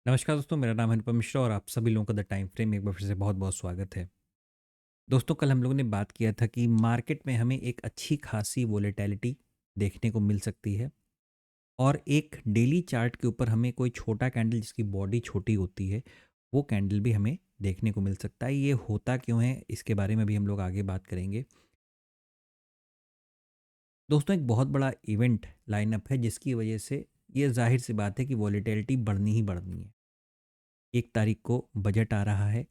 नमस्कार दोस्तों, मेरा नाम है अनुपम मिश्रा और आप सभी लोगों का द टाइम फ्रेम में एक बार फिर से बहुत बहुत स्वागत है। दोस्तों, कल हम लोगों ने बात किया था कि मार्केट में हमें एक अच्छी खासी वोलेटिलिटी देखने को मिल सकती है और एक डेली चार्ट के ऊपर हमें कोई छोटा कैंडल जिसकी बॉडी छोटी होती है वो कैंडल भी हमें देखने को मिल सकता है। ये होता क्यों है इसके बारे में भी हम लोग आगे बात करेंगे। दोस्तों, एक बहुत बड़ा इवेंट लाइनअप है जिसकी वजह से ये जाहिर सी बात है कि वोलेटिलिटी बढ़नी ही बढ़नी है। 1 तारीख को बजट आ रहा है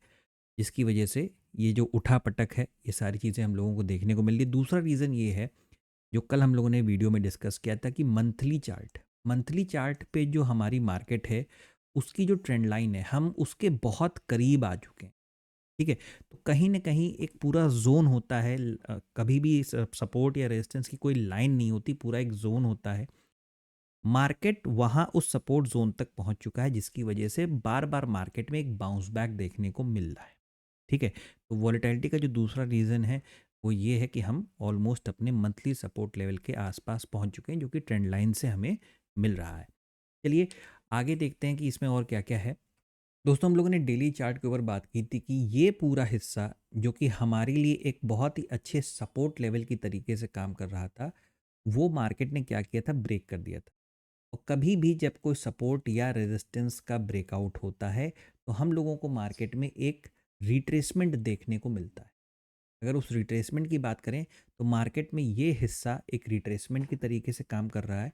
जिसकी वजह से ये जो उठा-पटक है, ये सारी चीज़ें हम लोगों को देखने को मिल रही है। दूसरा रीज़न ये है, जो कल हम लोगों ने वीडियो में डिस्कस किया था कि मंथली चार्ट पे जो हमारी मार्केट है, उसकी जो ट्रेंड लाइन है, हम उसके बहुत करीब आ चुके हैं, ठीक है? तो कहीं न कहीं एक पूरा ज़ोन होता है कभी भी सपोर्ट या रेजिस्टेंस की कोई लाइन नहीं होती, पूरा एक ज़ोन होता है। मार्केट वहाँ उस सपोर्ट ज़ोन तक पहुँच चुका है, जिसकी वजह से बार-बार मार्केट में एक बाउंस बैक देखने को मिल रहा है। ठीक है? तो वोलेटिलिटी का जो दूसरा रीज़न है, वो ये है कि हम ऑलमोस्ट अपने मंथली सपोर्ट लेवल के आसपास पहुँच चुके हैं, जो कि ट्रेंड लाइन से हमें मिल रहा है। चलिए आगे देखते हैं कि इसमें और क्या-क्या है। दोस्तों, हम लोगों ने डेली चार्ट के ऊपर बात की थी कि ये पूरा हिस्सा जो कि हमारे लिए एक बहुत ही अच्छे सपोर्ट लेवल की तरीके से काम कर रहा था, वो मार्केट ने क्या किया था, ब्रेक कर दिया था। और कभी भी जब कोई सपोर्ट या रेजिस्टेंस का ब्रेकआउट होता है, तो हम लोगों को मार्केट में एक रिट्रेसमेंट देखने को मिलता है। अगर उस रिट्रेसमेंट की बात करें, तो मार्केट में ये हिस्सा एक रिट्रेसमेंट के तरीके से काम कर रहा है।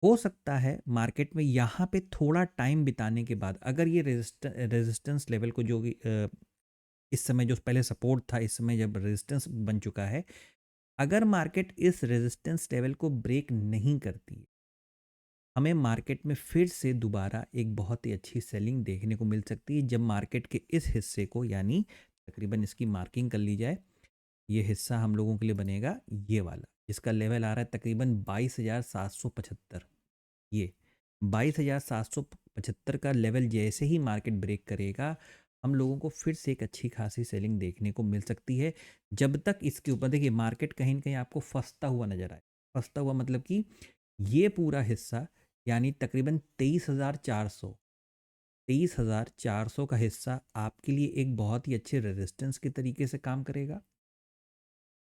हो सकता है मार्केट में यहाँ पे थोड़ा टाइम बिताने के बाद अगर ये रेजिस्टेंस लेवल को जो इस समय जो पहले सपोर्ट था, इस समय जब रेजिस्टेंस बन चुका है, अगर मार्केट इस रेजिस्टेंस लेवल को ब्रेक नहीं करती, हमें मार्केट में फिर से दोबारा एक बहुत ही अच्छी सेलिंग देखने को मिल सकती है जब मार्केट के इस हिस्से को, यानी तकरीबन इसकी मार्किंग कर ली जाए। ये हिस्सा हम लोगों के लिए बनेगा ये वाला, जिसका लेवल आ रहा है तकरीबन 22,775। ये 22,775 का लेवल जैसे ही मार्केट ब्रेक करेगा, हम लोगों को फिर से एक अच्छी खासी सेलिंग देखने को मिल सकती है। जब तक इसके ऊपर देखिए मार्केट कहीं न कहीं आपको फँसता हुआ नज़र आए। फँसता हुआ मतलब कि ये पूरा हिस्सा, यानी तकरीबन 23,400, 23,400 का हिस्सा आपके लिए एक बहुत ही अच्छे रेजिस्टेंस के तरीके से काम करेगा।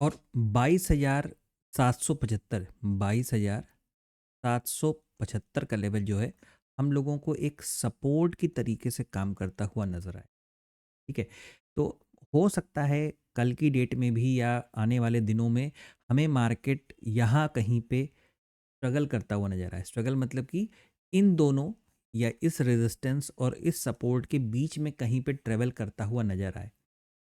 और 22,775, 22,775 का लेवल जो है, हम लोगों को एक सपोर्ट की तरीके से काम करता हुआ नज़र आए। ठीक है? तो हो सकता है कल की डेट में भी या आने वाले दिनों में हमें मार्केट यहाँ कहीं पे स्ट्रगल करता हुआ नज़र आए। स्ट्रगल मतलब कि इन दोनों या इस रेजिस्टेंस और इस सपोर्ट के बीच में कहीं पे ट्रैवल करता हुआ नज़र आए।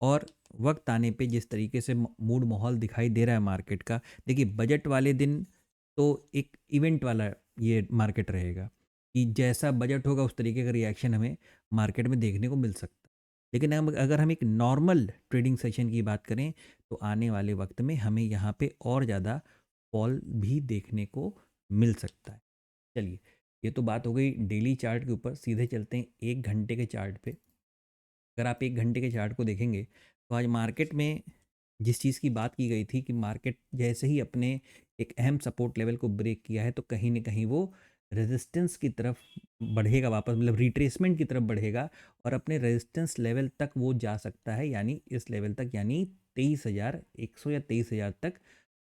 और वक्त आने पे जिस तरीके से मूड माहौल दिखाई दे रहा है मार्केट का, देखिए बजट वाले दिन तो एक इवेंट वाला ये मार्केट रहेगा कि जैसा बजट होगा उस तरीके का रिएक्शन हमें मार्केट में देखने को मिल सकता है। लेकिन हम अगर हम एक नॉर्मल ट्रेडिंग सेशन की बात करें, तो आने वाले वक्त में हमें यहाँ पे और ज़्यादा फॉल भी देखने को मिल सकता है। चलिए, ये तो बात हो गई डेली चार्ट के ऊपर। सीधे चलते हैं 1 घंटे के चार्ट पे। अगर आप 1 घंटे के चार्ट को देखेंगे, तो आज मार्केट में जिस चीज़ की बात की गई थी कि मार्केट जैसे ही अपने एक अहम सपोर्ट लेवल को ब्रेक किया है, तो कहीं न कहीं वो रेजिस्टेंस की तरफ बढ़ेगा वापस, मतलब रिट्रेसमेंट की तरफ बढ़ेगा और अपने रेजिस्टेंस लेवल तक वो जा सकता है, यानी इस लेवल तक, यानी 23,100 या 23,000 तक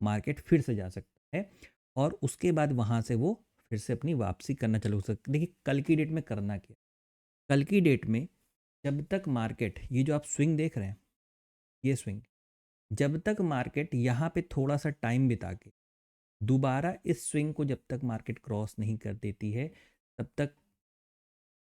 मार्केट फिर से जा सकता है। और उसके बाद वहाँ से वो फिर से अपनी वापसी करना चालू हो सकती है। देखिए कल की डेट में करना क्या? कल की डेट में जब तक मार्केट, ये जो आप स्विंग देख रहे हैं, ये स्विंग, जब तक मार्केट यहाँ पे थोड़ा सा टाइम बिता के दोबारा इस स्विंग को जब तक मार्केट क्रॉस नहीं कर देती है, तब तक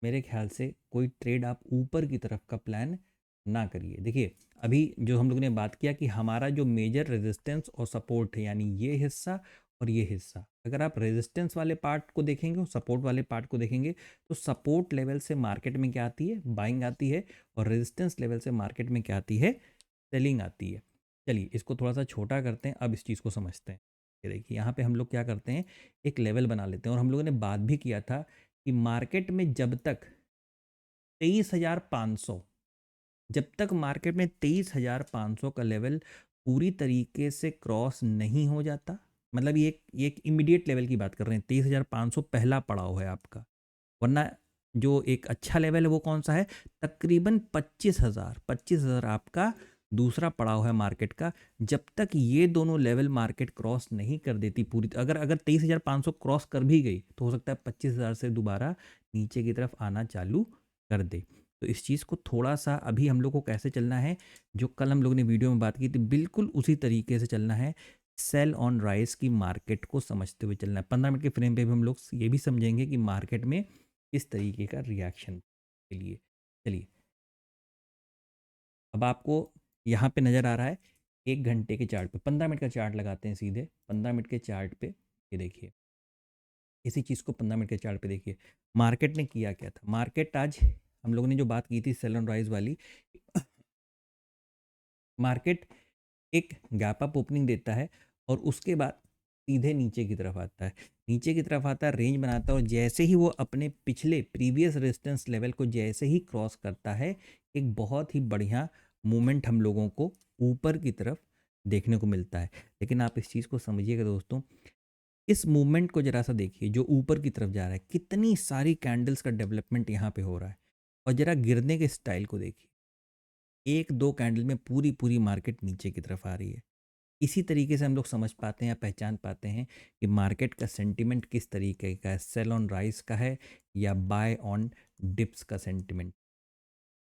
मेरे ख्याल से कोई ट्रेड आप ऊपर की तरफ का प्लान ना करिए। देखिए अभी जो हम लोगों ने बात किया कि हमारा जो मेजर रेजिस्टेंस और सपोर्ट है, यानी ये हिस्सा और ये हिस्सा, अगर आप रेजिस्टेंस वाले पार्ट को देखेंगे और सपोर्ट वाले पार्ट को देखेंगे, तो सपोर्ट लेवल से मार्केट में क्या आती है, बाइंग आती है, और रेजिस्टेंस लेवल से मार्केट में क्या आती है, सेलिंग आती है। चलिए इसको थोड़ा सा छोटा करते हैं, अब इस चीज़ को समझते हैं। ये देखिए यहाँ पे हम लोग क्या करते हैं, एक लेवल बना लेते हैं। और हम लोगों ने बात भी किया था कि मार्केट में जब तक 23,500, जब तक मार्केट में 23,500 का लेवल पूरी तरीके से क्रॉस नहीं हो जाता, मतलब ये एक इमीडिएट लेवल की बात कर रहे हैं, 23,500 पहला पड़ाव है आपका। वरना जो एक अच्छा लेवल है वो कौन सा है, तकरीबन 25,000 आपका दूसरा पड़ाव है मार्केट का। जब तक ये दोनों लेवल मार्केट क्रॉस नहीं कर देती पूरी, अगर अगर 23,500 क्रॉस कर भी गई तो हो सकता है 25,000 से दोबारा नीचे की तरफ आना चालू कर दे। तो इस चीज़ को थोड़ा सा अभी हम लोग को कैसे चलना है, जो कल हम लोग ने वीडियो में बात की थी, बिल्कुल उसी तरीके से चलना है। सेल ऑन राइज की मार्केट को समझते हुए चलना है। 15 मिनट के फ्रेम पे भी हम लोग ये भी समझेंगे कि मार्केट में किस तरीके का रिएक्शन के लिए। चलिए, अब आपको यहाँ पे नज़र आ रहा है 1 घंटे के चार्ट पे, 15 मिनट का चार्ट लगाते हैं सीधे 15 मिनट के चार्ट पे। ये देखिए, इसी चीज़ को 15 मिनट के चार्ट पे देखिए, मार्केट ने किया क्या था। मार्केट आज हम लोगों ने जो बात की थी सेल ऑन राइज वाली, मार्केट एक गैप अप ओपनिंग देता है और उसके बाद सीधे नीचे की तरफ आता है, नीचे की तरफ आता है, रेंज बनाता है, और जैसे ही वो अपने पिछले प्रीवियस रेजिस्टेंस लेवल को जैसे ही क्रॉस करता है, एक बहुत ही बढ़िया मूवमेंट हम लोगों को ऊपर की तरफ देखने को मिलता है। लेकिन आप इस चीज़ को समझिएगा दोस्तों, इस मूवमेंट को जरा सा देखिए जो ऊपर की तरफ जा रहा है, कितनी सारी कैंडल्स का डेवलपमेंट यहाँ पे हो रहा है, और जरा गिरने के स्टाइल को देखिए, एक दो कैंडल में पूरी पूरी मार्केट नीचे की तरफ आ रही है। इसी तरीके से हम लोग समझ पाते हैं या पहचान पाते हैं कि मार्केट का सेंटिमेंट किस तरीके का है, सेल ऑन राइज का है या बाय ऑन डिप्स का सेंटिमेंट।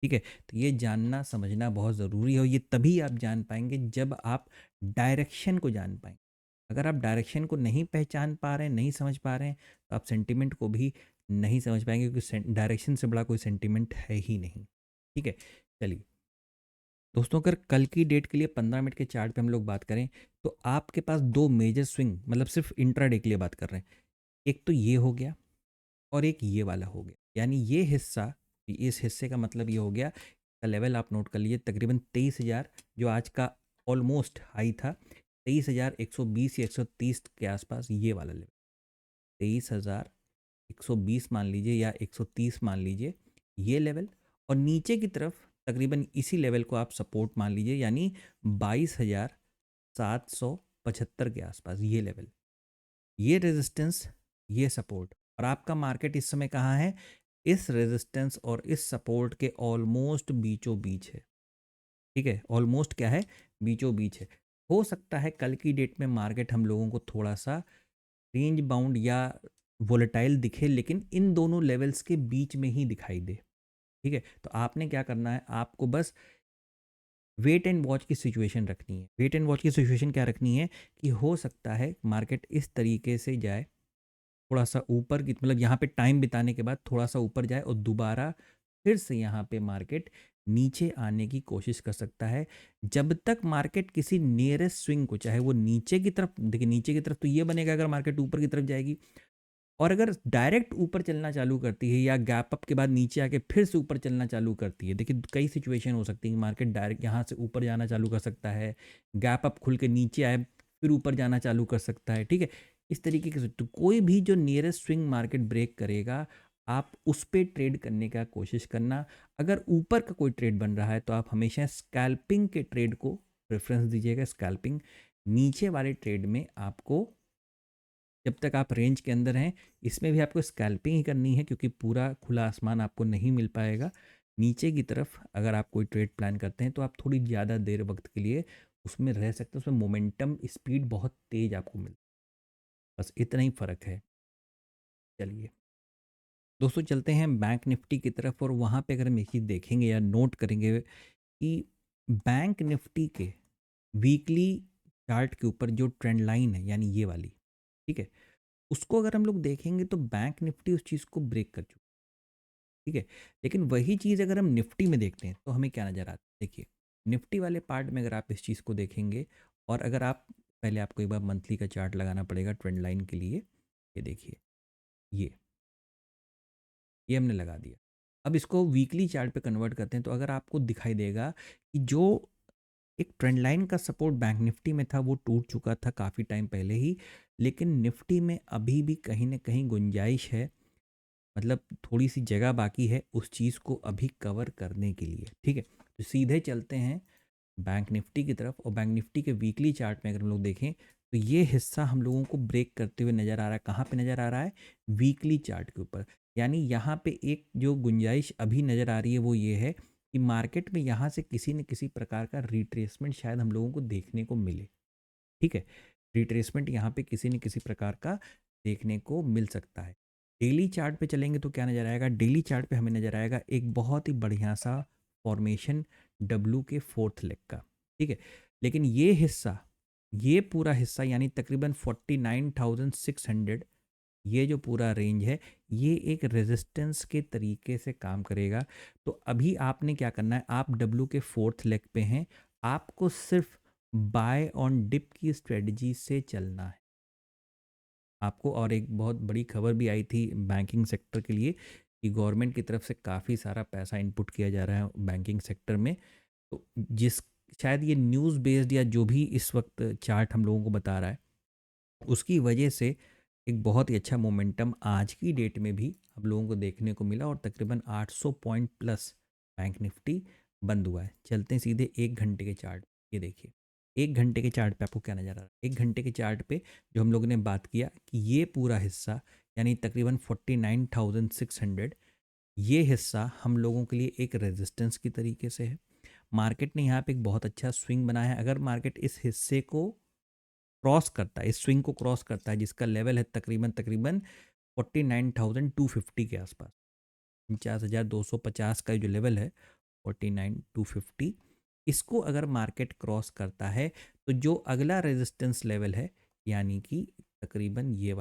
ठीक है, तो ये जानना समझना बहुत ज़रूरी है, और ये तभी आप जान पाएंगे जब आप डायरेक्शन को जान पाएंगे। अगर आप डायरेक्शन को नहीं पहचान पा रहे हैं, नहीं समझ पा रहे हैं, तो आप सेंटिमेंट को भी नहीं समझ पाएंगे, क्योंकि डायरेक्शन से बड़ा कोई सेंटिमेंट है ही नहीं। ठीक है, चलिए दोस्तों, अगर कल की डेट के लिए 15 मिनट के चार्ट पे हम लोग बात करें, तो आपके पास दो मेजर स्विंग, मतलब सिर्फ इंट्राडे के लिए बात कर रहे हैं, एक तो ये हो गया और एक ये वाला हो गया। यानी ये हिस्सा, इस हिस्से का मतलब ये हो गया का लेवल आप नोट कर लीजिए, तकरीबन 23,000 जो आज का ऑलमोस्ट हाई था, 23,120 या 130 के आसपास, ये वाला लेवल 23,120 मान लीजिए या 130 मान लीजिए, ये लेवल। और नीचे की तरफ तकरीबन इसी लेवल को आप सपोर्ट मान लीजिए, यानी 22,775 के आसपास, ये लेवल, ये रेजिस्टेंस, ये सपोर्ट। और आपका मार्केट इस समय कहाँ है, इस रेजिस्टेंस और इस सपोर्ट के ऑलमोस्ट बीचों बीच है। ठीक है, ऑलमोस्ट क्या है, बीचों बीच है। हो सकता है कल की डेट में मार्केट हम लोगों को थोड़ा सा रेंज बाउंड या वोलेटाइल दिखे, लेकिन इन दोनों लेवल्स के बीच में ही दिखाई दे। ठीक है, तो आपने क्या करना है, आपको बस वेट एंड वॉच की सिचुएशन रखनी है। वेट एंड वॉच की सिचुएशन क्या रखनी है कि हो सकता है मार्केट इस तरीके से जाए, थोड़ा सा ऊपर की, मतलब यहाँ पे टाइम बिताने के बाद थोड़ा सा ऊपर जाए और दोबारा फिर से यहाँ पे मार्केट नीचे आने की कोशिश कर सकता है। जब तक मार्केट किसी नियरेस्ट स्विंग को, चाहे वो नीचे की तरफ, देखिए नीचे की तरफ तो ये बनेगा अगर मार्केट ऊपर की तरफ जाएगी, और अगर डायरेक्ट ऊपर चलना चालू करती है या गैप अप के बाद नीचे आके फिर से ऊपर चलना चालू करती है, देखिए कई सिचुएशन हो सकती है कि मार्केट डायरेक्ट यहाँ से ऊपर जाना चालू कर सकता है, गैप अप खुल के नीचे आए फिर ऊपर जाना चालू कर सकता है। ठीक है, इस तरीके से तो कोई भी जो नियरेस्ट स्विंग मार्केट ब्रेक करेगा, आप उस पर ट्रेड करने का कोशिश करना। अगर ऊपर का कोई ट्रेड बन रहा है तो आप हमेशा स्कैल्पिंग के ट्रेड को प्रेफरेंस दीजिएगा। स्कैल्पिंग, नीचे वाले ट्रेड में आपको, जब तक आप रेंज के अंदर हैं, इसमें भी आपको स्कैल्पिंग ही करनी है, क्योंकि पूरा खुला आसमान आपको नहीं मिल पाएगा। नीचे की तरफ अगर आप कोई ट्रेड प्लान करते हैं तो आप थोड़ी ज़्यादा देर वक्त के लिए उसमें रह सकते हैं, उसमें मोमेंटम स्पीड बहुत तेज़ आपको मिलती है, बस इतना ही फ़र्क है। चलिए दोस्तों, चलते हैं बैंक निफ्टी की तरफ, और वहाँ पे अगर हम एक चीज़ देखेंगे या नोट करेंगे कि बैंक निफ्टी के वीकली चार्ट के ऊपर जो ट्रेंड लाइन है, यानी ये वाली, ठीक है, उसको अगर हम लोग देखेंगे तो बैंक निफ्टी उस चीज़ को ब्रेक कर चुका है। ठीक है, लेकिन वही चीज़ अगर हम निफ्टी में देखते हैं तो हमें क्या नज़र आता है, देखिए निफ्टी वाले पार्ट में अगर आप इस चीज़ को देखेंगे, और अगर आप, पहले आपको एक बार मंथली का चार्ट लगाना पड़ेगा ट्रेंड लाइन के लिए। ये देखिए, ये हमने लगा दिया। अब इसको वीकली चार्ट पे कन्वर्ट करते हैं, तो अगर आपको दिखाई देगा कि जो एक ट्रेंड लाइन का सपोर्ट बैंक निफ्टी में था वो टूट चुका था काफ़ी टाइम पहले ही, लेकिन निफ्टी में अभी भी कहीं ना कहीं गुंजाइश है, मतलब थोड़ी सी जगह बाकी है उस चीज़ को अभी कवर करने के लिए। ठीक है, तो सीधे चलते हैं बैंक निफ्टी की तरफ, और बैंक निफ्टी के वीकली चार्ट में अगर हम लोग देखें तो ये हिस्सा हम लोगों को ब्रेक करते हुए नज़र आ रहा है। कहाँ पे नज़र आ रहा है, वीकली चार्ट के ऊपर। यानी यहाँ पे एक जो गुंजाइश अभी नज़र आ रही है वो ये है कि मार्केट में यहाँ से किसी न किसी प्रकार का रिट्रेसमेंट शायद हम लोगों को देखने को मिले। ठीक है, रिट्रेसमेंट यहाँ पे किसी न किसी प्रकार का देखने को मिल सकता है। डेली चार्ट पे चलेंगे तो क्या नज़र आएगा? डेली चार्ट पे हमें नज़र आएगा एक बहुत ही बढ़िया सा फॉर्मेशन डब्लू के फोर्थ लेग का। ठीक है, लेकिन ये हिस्सा, ये पूरा हिस्सा यानी तकरीबन 49,600, ये जो पूरा रेंज है ये एक रेजिस्टेंस के तरीके से काम करेगा। तो अभी आपने क्या करना है, आप डब्लू के फोर्थ लेग पे हैं, आपको सिर्फ बाय ऑन डिप की स्ट्रेटजी से चलना है आपको। और एक बहुत बड़ी खबर भी आई थी बैंकिंग सेक्टर के लिए कि गवर्नमेंट की तरफ से काफ़ी सारा पैसा इनपुट किया जा रहा है बैंकिंग सेक्टर में। तो जिस शायद ये न्यूज़ बेस्ड या जो भी इस वक्त चार्ट हम लोगों को बता रहा है उसकी वजह से एक बहुत ही अच्छा मोमेंटम आज की डेट में भी हम लोगों को देखने को मिला और तकरीबन 800 पॉइंट प्लस बैंक निफ्टी बंद हुआ है। चलते हैं सीधे एक घंटे के चार्ट। ये देखिए एक घंटे के चार्ट पे आपको क्या नज़र आ रहा है। एक घंटे के चार्ट पे जो हम लोगों ने बात किया कि ये पूरा हिस्सा यानी तकरीबन 49,600, ये हिस्सा हम लोगों के लिए एक रेजिस्टेंस की तरीके से है। मार्केट ने यहाँ पे एक बहुत अच्छा स्विंग बनाया है। अगर मार्केट इस हिस्से को क्रॉस करता है, इस स्विंग को क्रॉस करता है जिसका लेवल है तकरीबन तकरीबन 49,250 के आसपास, 49,250 का जो लेवल है 49,250, इसको अगर मार्केट क्रॉस करता है तो जो अगला रेजिस्टेंस लेवल है यानी कि तकरीबन ये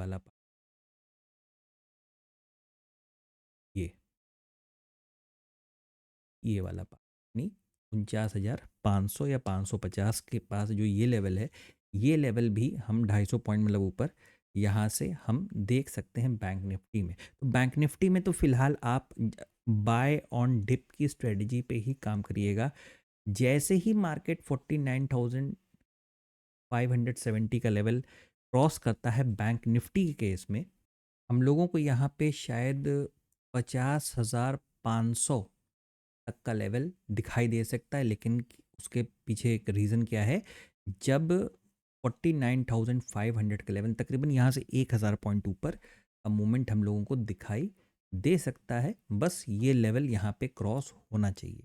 ये वाला पार्ट यानी 49,500 या 550 के पास जो ये लेवल है, ये लेवल भी हम 250 पॉइंट मतलब ऊपर यहाँ से हम देख सकते हैं बैंक निफ्टी में। तो बैंक निफ्टी में तो फिलहाल आप बाय ऑन डिप की स्ट्रेटजी पे ही काम करिएगा। जैसे ही मार्केट 49,570 का लेवल क्रॉस करता है बैंक निफ्टी के केस में, हम लोगों को यहाँ पे शायद 50,500 तक का लेवल दिखाई दे सकता है। लेकिन उसके पीछे एक रीज़न क्या है, जब 49,500 का लेवल तकरीबन यहाँ से 1,000 पॉइंट ऊपर का मूवमेंट हम लोगों को दिखाई दे सकता है। बस ये लेवल यहाँ पे क्रॉस होना चाहिए।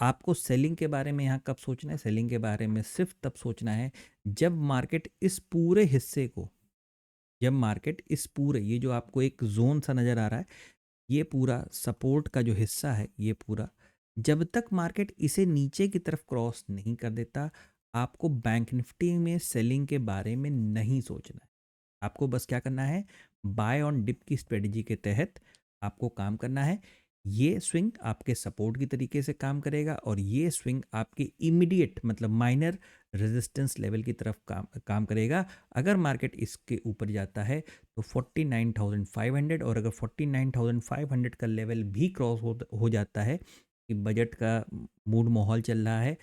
आपको सेलिंग के बारे में यहाँ कब सोचना है? सेलिंग के बारे में सिर्फ तब सोचना है जब मार्केट इस पूरे हिस्से को, जब मार्केट इस पूरे, ये जो आपको एक जोन सा नज़र आ रहा है, ये पूरा सपोर्ट का जो हिस्सा है, ये पूरा जब तक मार्केट इसे नीचे की तरफ क्रॉस नहीं कर देता, आपको बैंक निफ्टी में सेलिंग के बारे में नहीं सोचना है। आपको बस क्या करना है, बाय ऑन डिप की स्ट्रेटजी के तहत आपको काम करना है। ये स्विंग आपके सपोर्ट की तरीके से काम करेगा और ये स्विंग आपके इमीडिएट मतलब माइनर रेजिस्टेंस लेवल की तरफ काम करेगा। अगर मार्केट इसके ऊपर जाता है तो 49,500, और अगर 49,500 का लेवल भी क्रॉस हो जाता है कि बजट का मूड माहौल चल रहा है,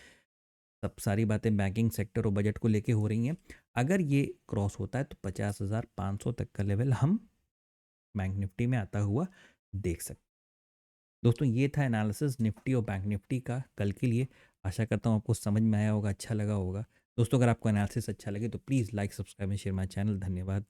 सब सारी बातें बैंकिंग सेक्टर और बजट को लेके हो रही हैं, अगर ये क्रॉस होता है तो 50,500 तक का लेवल हम बैंक निफ्टी में आता हुआ देख सकते हैं। दोस्तों ये था एनालिसिस निफ्टी और बैंक निफ्टी का कल के लिए। आशा करता हूँ आपको समझ में आया होगा, अच्छा लगा होगा। दोस्तों अगर आपको एनालिसिस अच्छा लगे तो please like, subscribe and share my channel. धन्यवाद।